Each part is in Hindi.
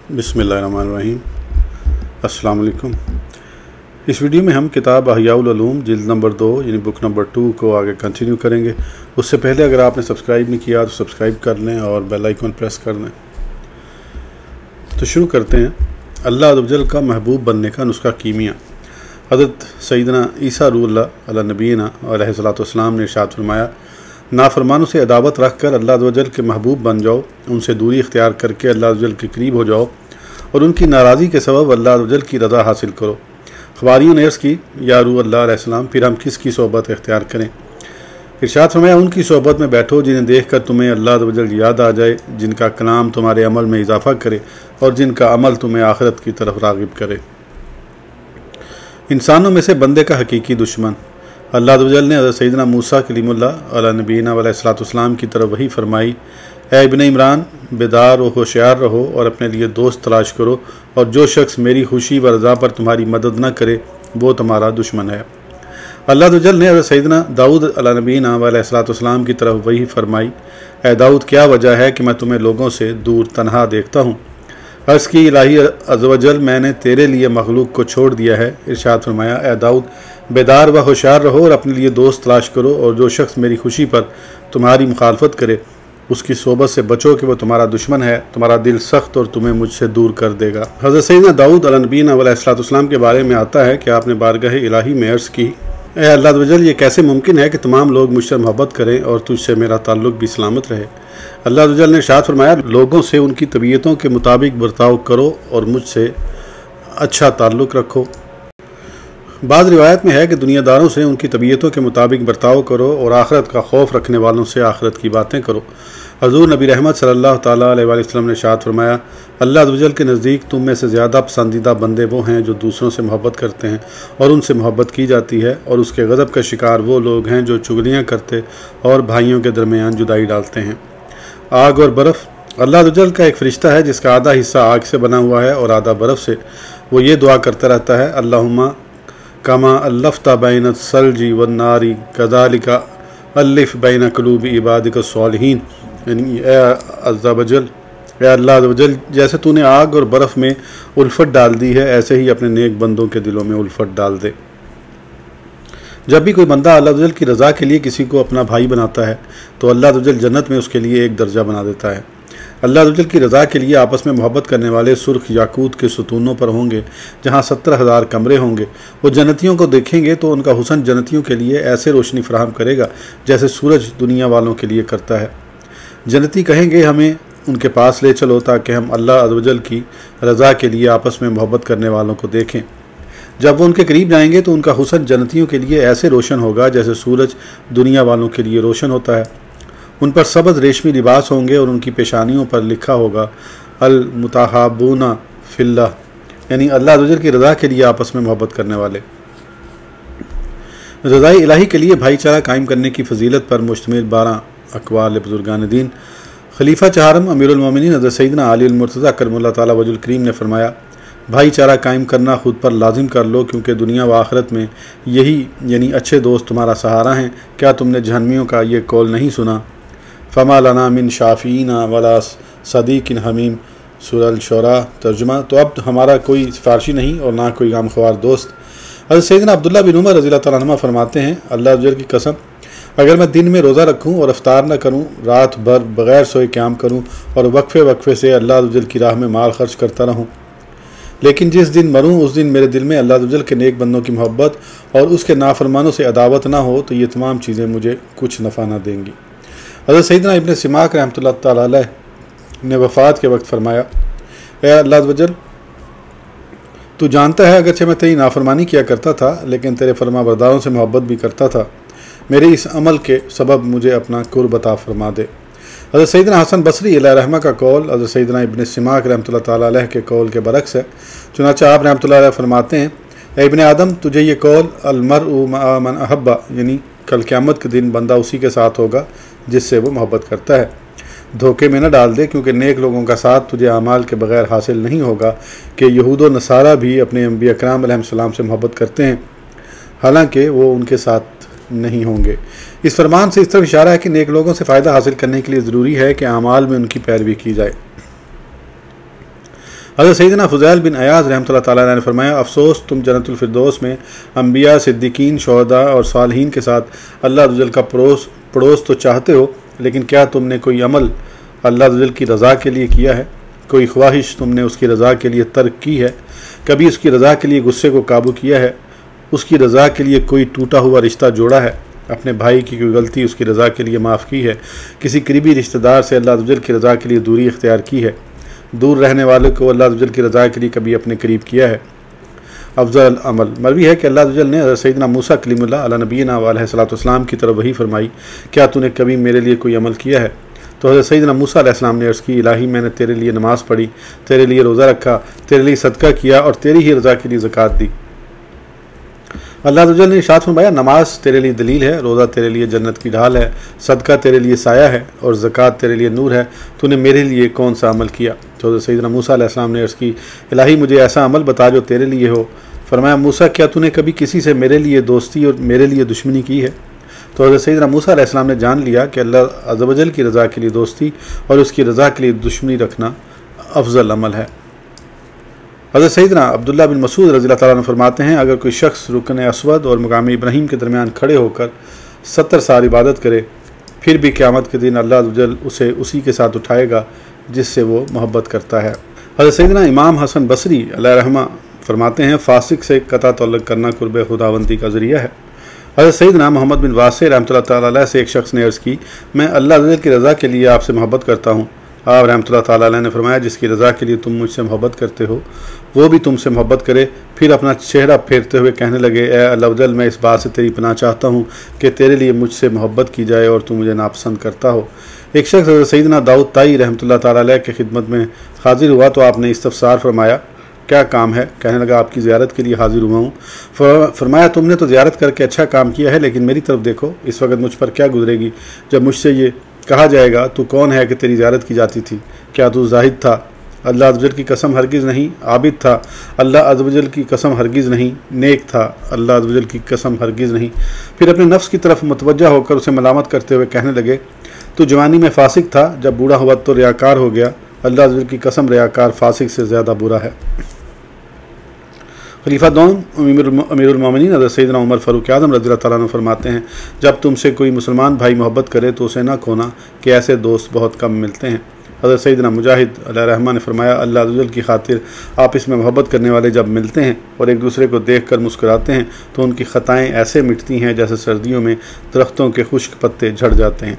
बिस्मिल्लाहिर्रहमानिर्रहीम। अस्सलाम वालेकुम। इस वीडियो में हम किताब अहयाउल उलूम जिल्द नंबर 2 यानी बुक नंबर 2 को आगे कंटिन्यू करेंगे। उससे पहले अगर आपने सब्सक्राइब नहीं किया तो सब्सक्राइब कर लें और बेल आइकन प्रेस कर लें। तो शुरू करते हैं। अल्लाह अज़्ज़ व जल का महबूब बनने का नुस्खा कीमिया। हज़रत सैयदना ईसा रूहुल्लाह अला नबीना अलैहिस्सलाम ने इरशाद फरमाया, नाफरमानों से अदावत रख कर अल्लाह अज़्ज़ व जल के महबूब बन जाओ, उनसे दूरी इख्तियार करके अल्लाह अज़्ज़ व जल के करीब हो जाओ और उनकी नाराज़ी के सबब अल्लाह अज़्ज़ व जल की रज़ा हासिल करो। ख़वारियों ने अर्ज़ की, या रूहुल्लाह अलैहिस्सलाम, फिर हम किसकी सोहबत इख्तियार करें? इरशाद फरमाया, उनकी सोहबत में बैठो जिन्हें देख कर तुम्हें अल्लाह अज़्ज़ व जल याद आ जाए, जिनका कलाम तुम्हारे अमल में इजाफ़ा करे और जिनका अमल तुम्हें आखिरत की तरफ राग़िब करे। इंसानों में से बंदे का हकीकी दुश्मन। अल्लाह अज़्ज़ व जल ने हज़रत सैयदना मूसा कलीमुल्लाह अला नबीना अलैहिस्सलाम की तरफ वही फरमाई, ए इब्न इमरान, बेदार व होशियार रहो और अपने लिए दोस्त तलाश करो, और जो शख्स मेरी खुशी व रज़ा पर तुम्हारी मदद न करे वो तुम्हारा दुश्मन है। अल्लाह अज़्ज़ व जल ने हज़रत सैयदना दाऊद अला नबीना अलैहिस्सलाम की तरफ वही फरमाई, ए दाऊद, क्या वजह है कि मैं तुम्हें लोगों से दूर तन्हा देखता हूँ? अर्ज़ की, इलाही अज़्ज़ व जल, मैंने तेरे लिए मखलूक को छोड़ दिया है। इरशाद फरमाया, ए दाऊद, बेदार व होशियार रहो और अपने लिए दोस्त तलाश करो, और जो शख्स मेरी खुशी पर तुम्हारी मुखालफत करे उसकी सोबत से बचो कि वह तुम्हारा दुश्मन है, तुम्हारा दिल सख्त और तुम्हें मुझसे दूर कर देगा। हज़रत सैयदना दाऊद अला नबीना अलैहिस्सलाम के बारे में आता है कि आपने बारगाह इलाही में अर्ज़ की, ए अल्लाह अज़्ज़ व जल, ये कैसे मुमकिन है कि तमाम लोग मुझसे मोहब्बत करें और तुझसे मेरा ताल्लुक़ भी सलामत रहे? अल्लाह अज़्ज़ व जल ने इरशाद फरमाया, लोगों से उनकी तबीयतों के मुताबिक बर्ताव करो और मुझसे अच्छा ताल्लुक़ रखो। बाद रिवायत में है कि दुनियादारों से उनकी तबीयतों के मुताबिक बर्ताव करो और आखिरत का खौफ रखने वालों से आखिरत की बातें करो। हज़ूर नबी रहमत सल्लल्लाहु ताला अलैहि वसल्लम ने इरशाद फरमाया, अल्लाह अज़्ज़ व जल के नज़दीक तुम में से ज़्यादा पसंदीदा बंदे वो हैं जो दूसरों से मोहब्बत करते हैं और उनसे मोहब्बत की जाती है, और उसके गज़ब का शिकार वो लोग हैं जो चुगलियाँ करते और भाइयों के दरमियान जुदाई डालते हैं। आग और बर्फ़। अल्लाह अज़्ज़ व जल का एक फ़रिश्ता है जिसका आधा हिस्सा आग से बना हुआ है और आधा बर्फ़ से। वो ये दुआ करता रहता है, अल्लाहुम्मा कमा अल्लफ़्ता बैन सल्जी व नारी कज़ालिका अल्लिफ़ बैन क़ुलूबि इबादिका सालिहीन, यानी अज़्ज़ा व जल, अल्लाह अज़्ज़ व जल, जैसे तूने आग और बर्फ़ में उल्फत डाल दी है ऐसे ही अपने नेक बंदों के दिलों में उल्फत डाल दे। जब भी कोई बंदा अल्लाह अज़्ज़ व जल की रज़ा के लिए किसी को अपना भाई बनाता है तो अल्लाह अज़्ज़ व जल जन्नत में उसके लिए एक दर्जा बना देता है। अल्लाह अज़्ज़ व जल की रज़ा के लिए आपस में मोहब्बत करने वाले सुर्ख याकूत के सुतूनों पर होंगे जहाँ 70,000 कमरे होंगे। वो जन्नतियों को देखेंगे तो उनका हुस्न जन्नतियों के लिए ऐसे रोशनी फराहम करेगा जैसे सूरज दुनिया वालों के लिए करता है। जन्नती कहेंगे, हमें उनके पास ले चलो ताकि हम अल्लाह अज़्ज़ व जल की रज़ा के लिए आपस में मोहब्बत करने वालों को देखें। जब वो उनके करीब जाएंगे तो उनका हुस्न जन्नतियों के लिए ऐसे रोशन होगा जैसे सूरज दुनिया वालों के लिए रोशन होता है। उन पर सबज़ रेशमी लिबास होंगे और उनकी पेशानियों पर लिखा होगा अल मुताहाबूना फिल्लाह, यानी अल्लाह अज़्ज़ व जल की रज़ा के लिए आपस में मोहब्बत करने वाले। रज़ाए इलाही के लिए भाईचारा कायम करने की फजीलत पर मुश्तमिल 12 अक़वाल बुज़ुर्गान दीन। खलीफा चहारम अमीरुल मोमिनीन हज़रत सैयदना अली मुर्तज़ा करमुल्लाह ताला वजहुल करीम ने फरमाया, भाईचारा कायम करना खुद पर लाजिम कर लो, क्योंकि दुनिया व आखिरत में यही यानी अच्छे दोस्त तुम्हारा सहारा हैं। क्या तुमने जहन्नमियों का ये कौल नहीं सुना? फ़मा लना मिन शाफ़ीना वला सदीक़िन हमीम, सूरह अल-शुरा। तर्जुमा, तो अब हमारा कोई सिफारशी नहीं और ना कोई गमख्वार दोस्त। हज़रत सैयदना अब्दुल्लाह बिन उमर रज़ियल्लाहु तआला अन्हुमा फरमाते हैं, अल्लाह अज़्ज़ व जल की कसम, अगर मैं दिन में रोज़ा रखूँ और अफ्तार न करूँ, रात भर बग़ैर सोए क़याम करूँ और वक्फ़े वक्फ़े से अल्लाह अज़्ज़ व जल की राह में माल खर्च करता रहूँ, लेकिन जिस दिन मरूँ उस दिन मेरे दिल में अल्लाह अज़्ज़ व जल के नेक बंदों की मोहब्बत और उसके नाफरमानों से अदावत ना हो, तो ये तमाम चीज़ें मुझे कुछ नफ़ा ना देंगी। हज़रत सैयदना इब्न सिमाक रहमतुल्लाह तआला अलैह ने वफ़ात के वक्त फ़रमाया, ए अल्लाह अज़्ज़ व जल, तू जानता है अगरचे मैं तेरी नाफरमानी किया करता था लेकिन तेरे फरमाबरदारों से मोहब्बत भी करता था। मेरे इस अमल के सबब मुझे अपना कुर्ब अता फरमा दे। हज़रत सैयदना हसन बसरी अलैहि रहमा का कौल हज़रत सैयदना इब्न सिमाक रहमतुल्लाह तआला अलैह के कौल के बरक्स है। चुनांचे आप रहमतुल्लाह अलैह फरमाते हैं, ए इब्न आदम, तुझे ये कौल अलमरउ मअ मन अहब्बा, यानी कल क़यामत के दिन बंदा उसी के साथ होगा जिससे वो मोहब्बत करता है। धोखे में न डाल दे, क्योंकि नेक लोगों का साथ तुझे अमाल के बगैर हासिल नहीं होगा कि यहूद व नसारा भी अपने अंबिया कराम अलैहिस्सलाम से मोहब्बत करते हैं, हालांकि वो उनके साथ नहीं होंगे। इस फरमान से इस तरफ इशारा है कि नेक लोगों से फ़ायदा हासिल करने के लिए ज़रूरी है कि अमाल में उनकी पैरवी की जाए। हज़रत सैयदना फ़ुज़ैल बिन अयाज़ रहमतुल्लाह ताला अलैह ने फरमाया, अफ़सोस तुम जन्नतुल फ़िरदौस में अम्बिया, सिद्दीकीन, शुहदा और सालिहीन के साथ अल्लाह अज़्ज़ वजल का पड़ोस तो चाहते हो, लेकिन क्या तुमने कोई अमल अल्लाह अज़्ज़ वजल की रज़ा के लिए किया है? कोई ख्वाहिश तुमने उसकी रज़ा के लिए तर्क की है? कभी उसकी रज़ा के लिए गुस्से को काबू किया है? उसकी रज़ा के लिए कोई टूटा हुआ रिश्ता जोड़ा है? अपने भाई की कोई गलती उसकी रज़ा के लिए माफ़ की है? किसी करीबी रिश्तेदार से अल्लाह अज़्ज़ वजल की रज़ा के लिए दूरी इख्तियार की है? दूर रहने वाले को अल्लाह अज़्ज़ वजल की रज़ा के लिए कभी अपने करीब किया है? अफजल अमल मरवी है कि अल्लाह अज़्ज़ वजल ने सैयदना मूसा कलीमुल्लाह अला नबीना अलैहिस्सलाम की तरफ वही फरमाई, क्या तूने कभी मेरे लिए कोई अमल किया है? तो हज़रत सैयदना मूसा अलैहिस्सलाम ने अर्ज़ की, इलाही मैंने तेरे लिए नमाज़ पढ़ी, तेरे लिए रोज़ा रखा, तेरे लिए सदका किया और तेरी ही रज़ा के लिए ज़कात दी। अल्लाह अज़्ज़ वजल ने इरशाद फरमाया, नमाज तेरे लिए दलील है, रोज़ा तेरे लिए जन्नत की ढाल है, सदका तेरे लिए साया है और ज़कात तेरे लिए नूर है, तूने मेरे लिए कौन सा अमल किया? तो हज़रत सैयदना मूसा अलैहिस्सलाम ने अर्ज़ की, इलाही मुझे ऐसा अमल बता जो तेरे लिए हो। फरमाया, मूसा क्या तूने कभी किसी से मेरे लिए दोस्ती और मेरे लिए दुश्मनी की है? तो हज़रत सैयदना मूसा अलैहिस्सलाम ने जान लिया कि अल्लाह अज़्ज़ वजल की रज़ा के लिए दोस्ती और उसकी रज़ा के लिए दुश्मनी रखना अफजल अमल है। हज़रत सैयदना अब्दुल्लाह बिन मसूद रज़ियल्लाहु ताला अन्हु फरमाते हैं, अगर कोई शख्स रुकन अस्वद और मकाम इब्राहीम के दरमियान खड़े होकर 70 साल इबादत करे, फिर भी क़यामत के दिन अल्लाह अज़्ज़ वजल उसे उसी के साथ उठाएगा जिससे वो मोहब्बत करता है। हज़रत सैयदना इमाम हसन बसरी अलैहि रहमा फरमाते हैं, फासिक से कता तअल्लुक़ करना कुर्ब खुदावंदी का ज़रिया है। हज़रत सैयदना मोहम्मद बिन वासे रहमतुल्लाह ताला अलैह से एक शख्स ने अर्ज़ की, मैं अल्लाह अज़्ज़ वजल की रज़ा के लिए आपसे मोहब्बत करता हूँ। आप रहमतुल्लाह ताला अलैह ने फरमाया, जिसकी रज़ा के लिए तुम मुझसे मोहब्बत करते हो वो भी तुमसे मोहब्बत करे। फिर अपना चेहरा फेरते हुए कहने लगे, ए अल्लाह वजल, मैं इस बात से तेरी पनाह चाहता हूँ कि तेरे लिए मुझसे मोहब्बत की जाए और तू मुझे नापसंद करता हो। एक शख्स हज़रत सैयदना दाऊद ताई रहमतुल्लाह ताला अलैह की खिदमत में हाजिर हुआ तो आपने इस्तफसार फरमाया, क्या काम है? कहने लगा, आपकी ज़ियारत के लिए हाजिर हुआ हूँ। फरमाया, तुमने तो ज़ियारत करके अच्छा काम किया है, लेकिन मेरी तरफ देखो, इस वक्त मुझ पर क्या गुजरेगी जब मुझसे ये कहा जाएगा, तू कौन है कि तेरी ज़ियारत की जाती थी? क्या तू जाहिद था? अल्लाह अज़्ज़ वजल की कसम हरगिज़ नहीं। आबिद था? अल्लाह अज़्ज़ वजल की कसम हरगिज़ नहीं। नेक था? अल्लाह अज़्ज़ वजल की कसम हरगिज़ नहीं। फिर अपने नफ्स की तरफ मुतवज्जा होकर उसे मलामत करते हुए कहने लगे, तू जवानी में फासिक था, जब बूढ़ा हुआ तो रियाकार हो गया। अल्लाह अज़्ज़ वजल की कसम, रियाकार फासिक से ज़्यादा बुरा है। खलीफा दोम अमीरुल मोमिनीन हज़रत सैयदना उमर फ़ारूक आज़म रज़ियल्लाहु ताला अन्हु फरमाते हैं, जब तुमसे कोई मुसलमान भाई मोहब्बत करे तो उसे ना खोना कि ऐसे दोस्त बहुत कम मिलते हैं। हज़रत सैयदना मुजाहिद अलैहि रहमा ने फरमाया, अल्लाह अज़्ज़ वजल की खातिर आपस में मोहब्बत करने वाले जब मिलते हैं और एक दूसरे को देख कर मुस्कुराते हैं तो उनकी ख़ताएँ ऐसे मिटती हैं जैसे सर्दियों में दरख्तों के खुश्क पत्ते झड़ जाते हैं।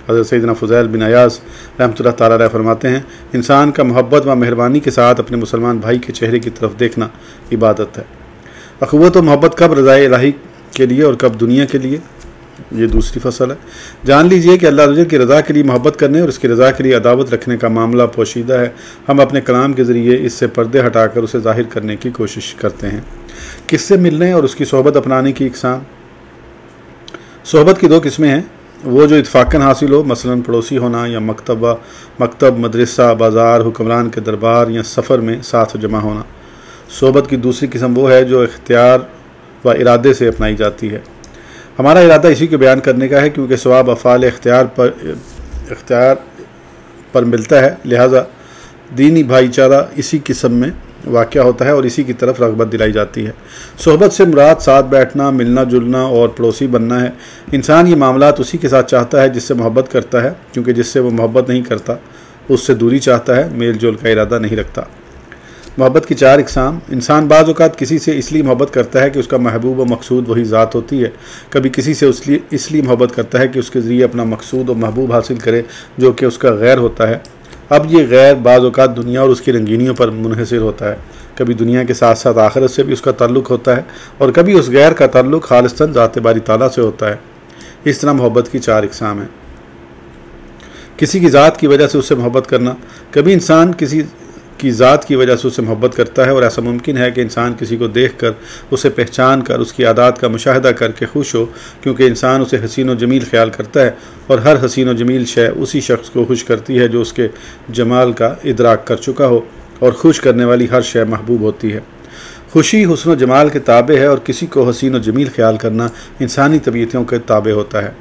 हज़रत सैयदना फ़ुज़ैल बिन अयाज़ रहमतुल्लाह ताला अलैह फरमाते हैं, इंसान का मोहब्बत व मेहरबानी के साथ अपने मुसलमान भाई के चेहरे की तरफ देखना इबादत है। अख़ुवत व मोहब्बत कब रज़ाए इलाही के लिए और कब दुनिया के लिए, ये दूसरी फसल है। जान लीजिए कि अल्लाह वजल की रज़ा के लिए मोहब्बत करने और उसकी रज़ा के लिए अदावत रखने का मामला पोशीदा है। हम अपने कलाम के ज़रिए इससे पर्दे हटाकर उसे ज़ाहिर करने की कोशिश करते हैं। किससे मिलने और उसकी सोहबत अपनाने की इकसाम। सोहबत की दो किस्में हैं, वो जो इत्फाक़न हासिल हो, मसलन पड़ोसी होना या मकतब, मदरसा, बाज़ार, हुक्मरान के दरबार या सफ़र में साथ जमा होना। सोहबत की दूसरी किस्म वो है जो इख्तियार व इरादे से अपनाई जाती है। हमारा इरादा इसी को बयान करने का है क्योंकि सवाब अफ़ाल इख्तियार पर मिलता है, लिहाजा दीनी भाईचारा इसी किस्म में वाक़या होता है और इसी की तरफ रग़बत दिलाई जाती है। सोहबत से मुराद साथ बैठना, मिलना जुलना और पड़ोसी बनना है। इंसान ये मामलात उसी के साथ चाहता है जिससे मोहब्बत करता है, क्योंकि जिससे वो मोहब्बत नहीं करता उससे दूरी चाहता है, मेल जोल का इरादा नहीं रखता। मोहब्बत की चार इकसाम। इंसान बाज़ औक़ात किसी से इसलिए मोहब्बत करता है कि उसका महबूब व मकसूद वही ज़ात होती है। कभी किसी से इसलिए मोहब्बत करता है कि उसके ज़रिए अपना मकसूद और महबूब हासिल करे जो कि उसका गैर होता है। अब ये गैर बाज़ औक़ात दुनिया और उसकी रंगीनियों पर मुनहसर होता है। कभी दुनिया के साथ साथ आखिरत से भी उसका ताल्लुक़ होता है और कभी उस गैर का ताल्लुक़ खालिस्तन ज़ात बारी ताला से होता है। इस तरह मोहब्बत की चार इकसाम हैं। किसी की ज़ात की वजह से उससे मोहब्बत करना। कभी इंसान किसी की ज़ात की वजह से उससे मोहब्बत करता है और ऐसा मुमकिन है कि इंसान किसी को देखकर, उसे पहचान कर, उसकी आदात का मुशाहिदा करके खुश हो, क्योंकि इंसान उसे हसीन व जमील ख्याल करता है और हर हसीन व जमील शय उसी शख्स को खुश करती है जो उसके जमाल का इदराक कर चुका हो, और खुश करने वाली हर शय महबूब होती है। खुशी हुस्न व जमाल के ताबे है और किसी को हसीन व जमील ख्याल करना इंसानी तबीयतों के ताबे होता है।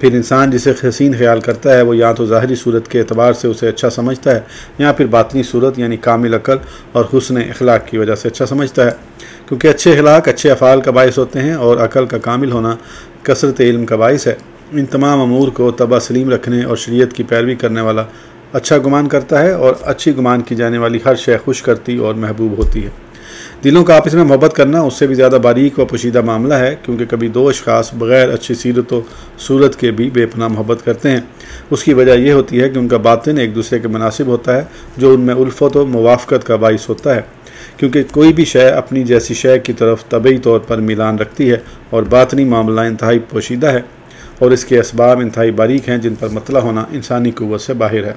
फिर इंसान जिसे हसीन ख्याल करता है वो या तो ज़ाहिरी सूरत के एतबार से उसे अच्छा समझता है या फिर बातनी सूरत यानी कामिल अकल और हुस्न अखलाक की वजह से अच्छा समझता है, क्योंकि अच्छे अखलाक अच्छे अफ़ाल का बायस होते हैं और अकल का कामिल होना कसरत इल्म का बायस है। इन तमाम अमूर को तबा सलीम रखने और शरीयत की पैरवी करने वाला अच्छा गुमान करता है और अच्छी गुमान की जाने वाली हर शय खुश करती और महबूब होती है। दिलों का आपस में मोहब्बत करना उससे भी ज़्यादा बारीक व पोशीदा मामला है, क्योंकि कभी दो अशख़ास बग़ैर अच्छी सीरत व सूरत के भी बेपनाह मोहब्बत करते हैं। उसकी वजह यह होती है कि उनका बातिन एक दूसरे के मुनासिब होता है, जो उनमें उल्फ़त व मुवाफ़क़त का बाइस होता है, क्योंकि कोई भी शय अपनी जैसी शय की तरफ तबई तौर पर मिलान रखती है और बातनी मामला इंतहाई पोशीदा है और इसके असबाब इंतहाई बारीक हैं जिन पर मतला होना इंसानी क़ुव्वत से बाहिर है।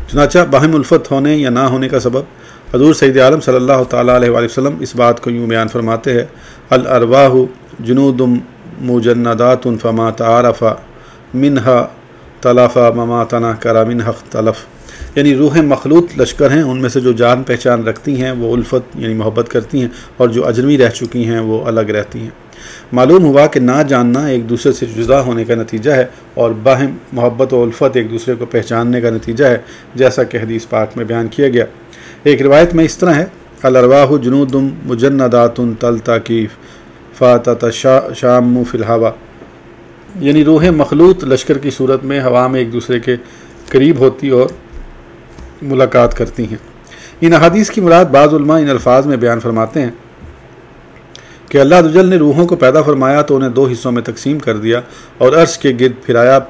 चुनांचे बाहिम उल्फ़त होने या ना होने का सबब हज़ूर सैयद आलम सल्लल्लाहु तआला अलैहि वसल्लम इस बात को यूँ बयान फरमाते हैं, अल अरवाहु जुनूदुम मुजन्नदातुन फमा तारफ़ा मिनहा तलफ़ा ममा तनाकरा मिनहा इख्तलफ़, यानी रूहें मखलूत लश्कर हैं, उनमें से जो जान पहचान रखती हैं वो उल्फ़त यानी मोहब्बत करती हैं और जो अजनबी रह चुकी हैं वो अलग रहती हैं। मालूम हुआ कि ना जानना एक दूसरे से जुदा होने का नतीजा है और बाहिम मोहब्बत और उल्फ़त एक दूसरे को पहचानने का नतीजा है, जैसा कि हदीस पाक में बयान किया गया। एक रिवायत में इस तरह है, अल अरवाहु जुनूदुम मुजन्नदातुन तल्ताकी फ़ातत शाम्मु फ़िल हवा, यानी रूहें मखलूत लश्कर की सूरत में हवा में एक दूसरे के करीब होती और मुलाकात करती हैं। इन अहादीस की मुराद बाज़ उलमा इन अल्फाज में बयान फरमाते हैं कि अल्लाह अज़्ज़वजल ने रूहों को पैदा फरमाया तो उन्हें दो हिस्सों में तकसीम कर दिया और अर्श के गिर्द फिराया।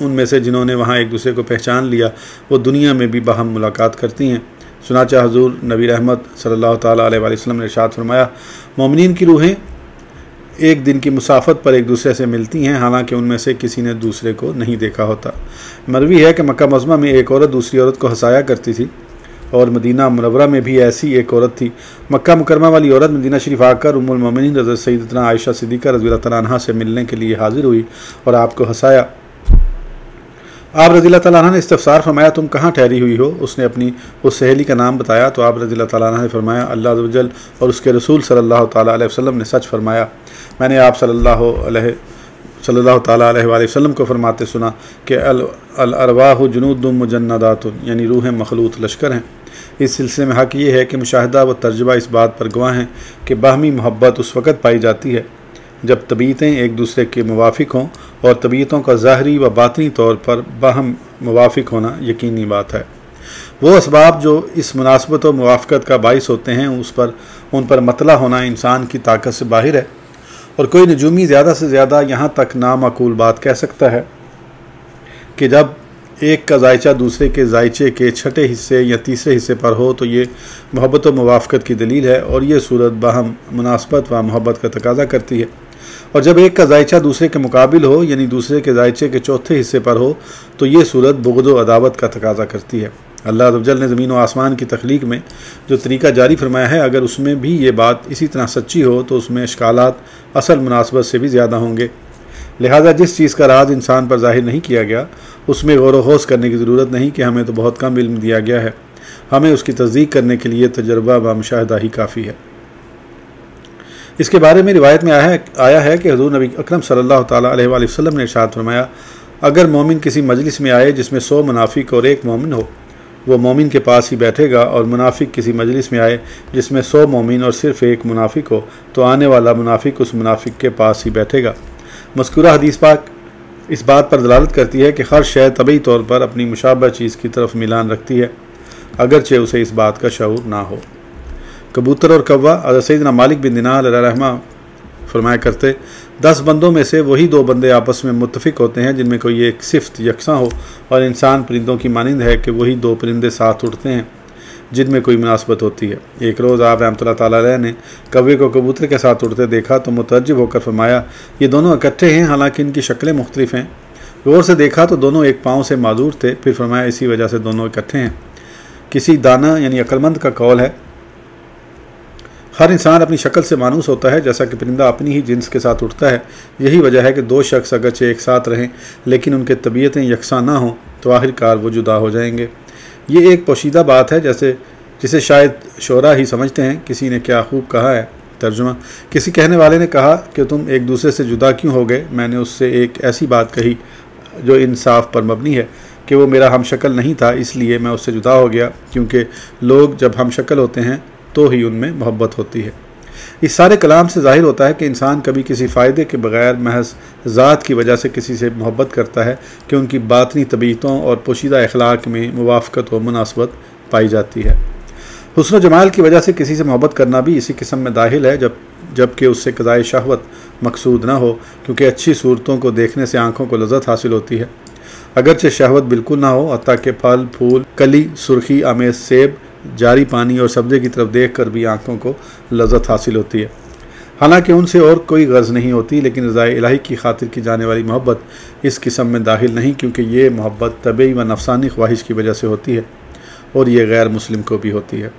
उनमें से जिन्होंने वहाँ एक दूसरे को पहचान लिया वो दुनिया में भी बाहम मुलाकात करती हैं। सुनाचा हज़ूर नबी रहमत सल्लल्लाहु तआला अलैहि वसल्लम ने इरशाद फरमाया, मोमिनीन की रूहें एक दिन की मुसाफत पर एक दूसरे से मिलती हैं, हालांकि उनमें से किसी ने दूसरे को नहीं देखा होता। मरवी है कि मक्का मज़मा में एक औरत दूसरी औरत को हंसाया करती थी और मदीना मुनव्वरा में भी ऐसी एक औरत थी। मक्का मुकरमा वाली औरत मदीना शरीफ आकर उम्मुल मोमिनीन हज़रत सैयदतना आयशा सिद्दीक़ा रज़ियल्लाहु तआला अन्हा से मिलने के लिए हाजिर हुई और आपको हंसाया। आप रज़ियल्लाहु तआला अन्हा ने इस्तफ़सार फरमाया, तुम कहाँ ठहरी हुई हो? उसने अपनी उस सहेली का नाम बताया तो आप रज़ियल्लाहु तआला अन्हा ने फरमाया, अल्लाह अज़्ज़वजल और उसके रसूल सल्लल्लाहु तआला अलैहि वसल्लम ने सच फरमाया। मैंने आप सल्लल्लाहु तआला अलैहि वसल्लम को फरमाते सुना कि अल अरवाहु जुनूदुम मुजन्नदातुन, यानी रूहें मखलूत लश्कर हैं। इस सिलसिले में हक़ ये है कि मुशाहिदा व तर्जुमा इस बात पर गवाह हैं कि बाहमी मोहब्बत उस वक़्त पाई जाती है जब तबीयतें एक दूसरे के मुवाफ़िक हों और तबीयतों का ज़ाहरी व बातनी तौर पर बाहम मुवाफ़िक होना यकीनी बात है। वो असबाब जो इस मुनासबत व मुवाफ़क़त का बाइस होते हैं उन पर मतला होना इंसान की ताकत से बाहिर है और कोई नजूमी ज़्यादा से ज़्यादा यहाँ तक नामाकूल बात कह सकता है कि जब एक का जायचा दूसरे के जायचे के छठे हिस्से या तीसरे हिस्से पर हो तो ये मोहब्बत व मुवाफ़क़त की दलील है और ये सूरत बाहम मुनासबत व मोहब्बत का तकाज़ा करती है। और जब एक का जायचा दूसरे के मुकाबिल हो यानी दूसरे के जायचे के चौथे हिस्से पर हो तो ये सूरत बुग़्ज़ व अदावत का तकाज़ा करती है। अल्लाह अज़्ज़वजल ने ज़मीन व आसमान की तख्लीक में जो तरीक़ा जारी फरमाया है, अगर उसमें भी ये बात इसी तरह सच्ची हो तो उसमें इश्कालात असल मुनासबत से भी ज़्यादा होंगे। लिहाजा जिस चीज़ का राज इंसान पर ज़ाहिर नहीं किया गया उसमें गौर व होश करने की ज़रूरत नहीं कि हमें तो बहुत कम इल्म दिया गया है, हमें उसकी तस्दीक करने के लिए तजर्बा व मुशाहिदा ही काफ़ी है। इसके बारे में रिवायत में आया है कि हुज़ूर नबी अकरम सल्लल्लाहु तआला अलैहि वसल्लम ने इरशाद फरमाया, अगर मोमिन किसी मजलिस में आए जिसमें 100 मुनाफिक और एक मोमिन हो, वो मोमिन के पास ही बैठेगा, और मुनाफिक किसी मजलिस में आए जिसमें 100 मोमिन और सिर्फ एक मुनाफिक हो तो आने वाला मुनाफिक उस मुनाफिक के पास ही बैठेगा। मज़कूरा हदीस पाक इस बात पर दलालत करती है कि हर शय तबई तौर पर अपनी मुशाबह चीज़ की तरफ मिलान रखती है, अगरचे उसे इस बात का शऊर ना हो। कबूतर और कौवा हज़रत सैयदना मालिक बिन दिनार रहमा फरमाया करते, 10 बंदों में से वही 2 बंदे आपस में मुत्तफ़िक होते हैं जिनमें कोई एक सिफ्त यकसां हो, और इंसान परिंदों की मानिंद है कि वही 2 परिंदे साथ उड़ते हैं जिनमें कोई मुनासबत होती है। एक रोज़ आप रहमतुल्लाह ताला अलैह ने कौवे को कबूतर के साथ उड़ते देखा तो मुतअज्जिब होकर फरमाया, ये दोनों इकट्ठे हैं हालांकि इनकी शक्लें मुख्तलिफ हैं। गौर से देखा तो दोनों एक पाँव से माजूर थे, फिर फरमाया इसी वजह से दोनों इकट्ठे हैं। किसी दाना यानी अक्लमंद का कौल है, हर इंसान अपनी शक्ल से मानूस होता है जैसा कि परिंदा अपनी ही जिन्स के साथ उठता है। यही वजह है कि 2 शख्स अगरचे एक साथ रहें लेकिन उनके तबीयतें यकसा ना हों तो आखिरकार वो जुदा हो जाएंगे। ये एक पोशीदा बात है जिसे शायद शोरा ही समझते हैं। किसी ने क्या खूब कहा है तर्जुमा, किसी कहने वाले ने कहा कि तुम एक दूसरे से जुदा क्यों हो गए। मैंने उससे एक ऐसी बात कही जो इंसाफ पर मबनी है कि वो मेरा हमशक्ल नहीं था, इसलिए मैं उससे जुदा हो गया, क्योंकि लोग जब हमशक्ल होते हैं तो ही उनमें मोहब्बत होती है। इस सारे कलाम से ज़ाहिर होता है कि इंसान कभी किसी फ़ायदे के बगैर महज ज़ात की वजह से किसी से मोहब्बत करता है कि उनकी बातनी तबीयतों और पोशीदा अखलाक में मुवाफ़क़त व मुनासबत पाई जाती है। हुस्न जमाल की वजह से किसी से मोहब्बत करना भी इसी किस्म में दाखिल है, जबकि उससे क़ज़ाए शहवत मकसूद ना हो, क्योंकि अच्छी सूरतों को देखने से आँखों को लज़्ज़त हासिल होती है, अगरचे शहवत बिल्कुल ना हो। हत्ता कि फल फूल, कली, सुर्खी आमेज़ सेब, जारी पानी और सब्ज़े की तरफ देख कर भी आँखों को लज़्ज़त हासिल होती है। हालांकि उनसे और कोई गर्ज़ नहीं होती, लेकिन रज़ाए इलाही की खातिर की जाने वाली मोहब्बत इस किस्म में दाखिल नहीं, क्योंकि ये मोहब्बत तबई व नफसानी ख्वाहिश की वजह से होती है और ये गैर मुस्लिम को भी होती है।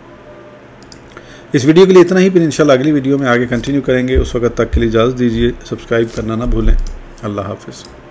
इस वीडियो के लिए इतना ही, फिर इंशाल्लाह अगली वीडियो में आगे कंटिन्यू करेंगे। उस वक्त तक के लिए इजाज़त दीजिए। सब्सक्राइब करना ना भूलें। अल्लाह हाफ़िज़।